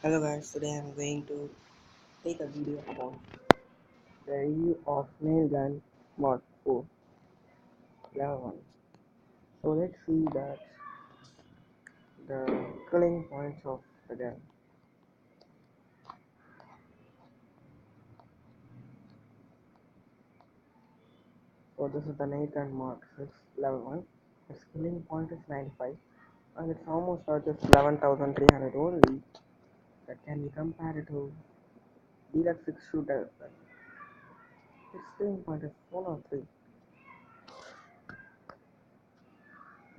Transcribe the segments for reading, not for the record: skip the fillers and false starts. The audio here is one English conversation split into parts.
Hello guys, today I'm going to take a video about the review of nail gun mod 4 level 1. So let's see that the killing points of the gun. So this is the nail gun mod 6 level 1. Its killing point is 95 and its almost charge is 11,300 only. That can be compared to deluxe 6 shooter. Its killing point is 403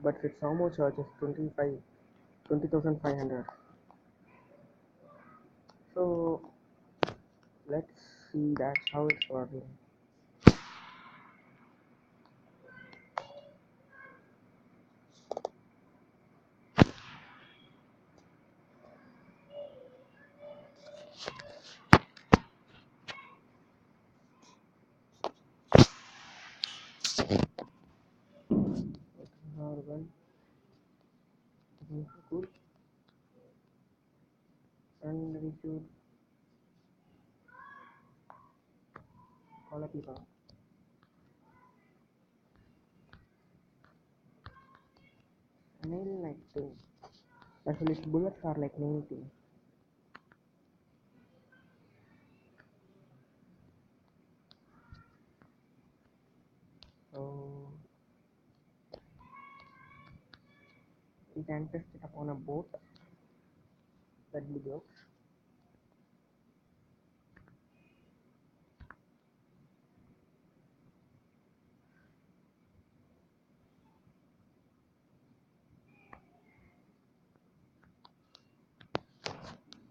but its almost charge is 20,500. So let's see that how it's working. Our gun is good and we should call a people. Nail like thing. Actually bullets are like nail thing. So you can test it upon a boat that will work.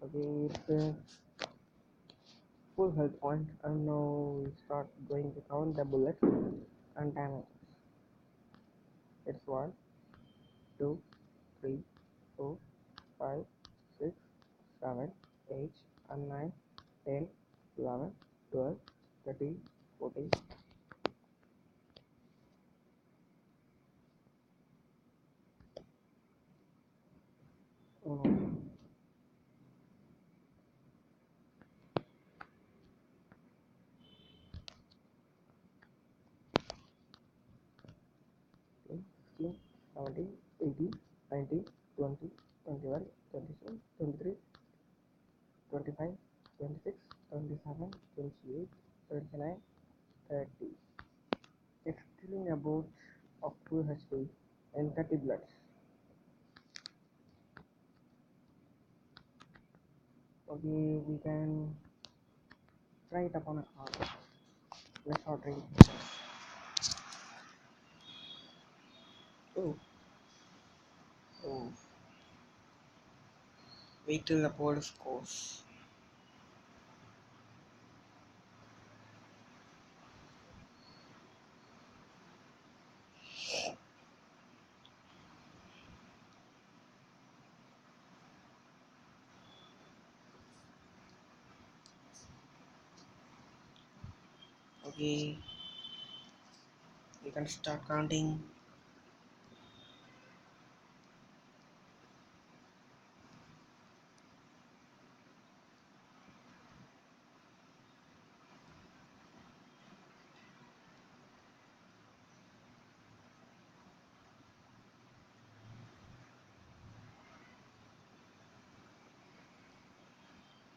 Okay, it's a full health point and now we start going to count the bullets and damage. It's 1, 2, 3, 4, 5, 6, 7, 8 and 9, 10, 11, 12, 13, 14. Oh no. Okay, 16, 17, 18, 19, 20, 21, 22, 23, 25, 26, 27, 28, 29, 30. It's killing about of 2 HP and 30 bloods. Okay, we can try it upon a car. Let's order it. Oh, oh. Wait till the board scores. Okay, you can start counting.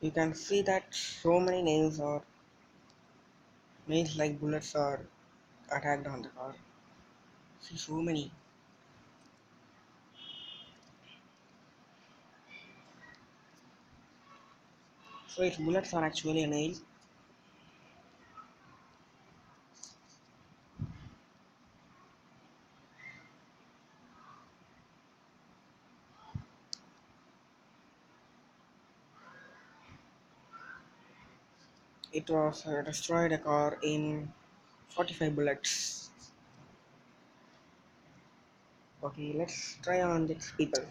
You can see that so many nails like bullets are attacked on the car. See so many. So if bullets are actually a nail, it was destroyed a car in 45 bullets. Okay, let's try on these people.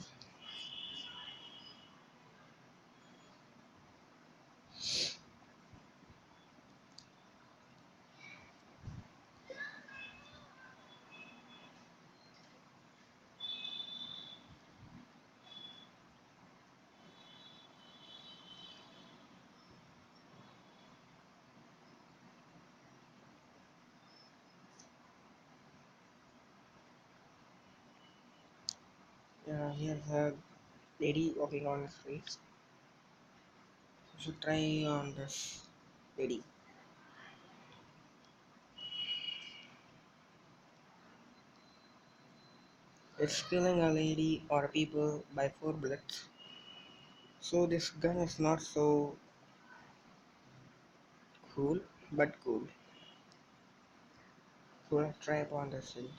Here's a lady walking on the street. You should try on this lady. It's killing a lady or people by 4 bullets. So this gun is not so cool, but cool. So let's try upon this lady.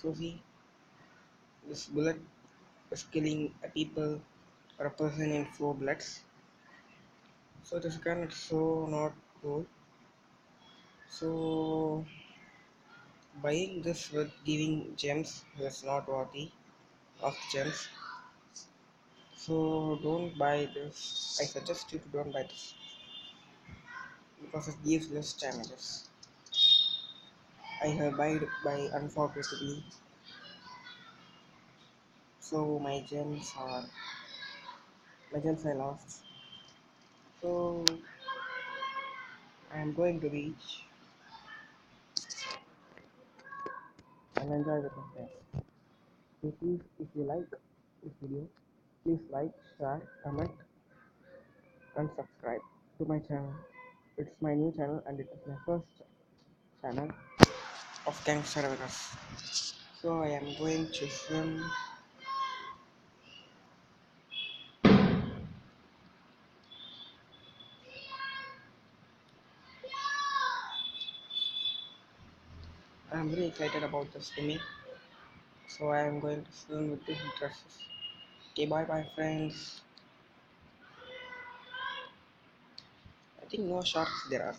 So see, this bullet is killing a people or a person in 4 bullets. So this gun is so not cool. So buying this with giving gems is not worthy of gems. So don't buy this. I suggest you to don't buy this because it gives less damages. I have bought by unfortunately, so my gems I lost. So I am going to beach and enjoy with my friends. So please, if you like this video, please like, share, comment, and subscribe to my channel. It's my new channel and it is my first channel of Gangster Vegas. So I am going to swim. I am very excited about the swimming. So I am going to swim with these dresses. Okay, bye bye friends. I think no sharks there are.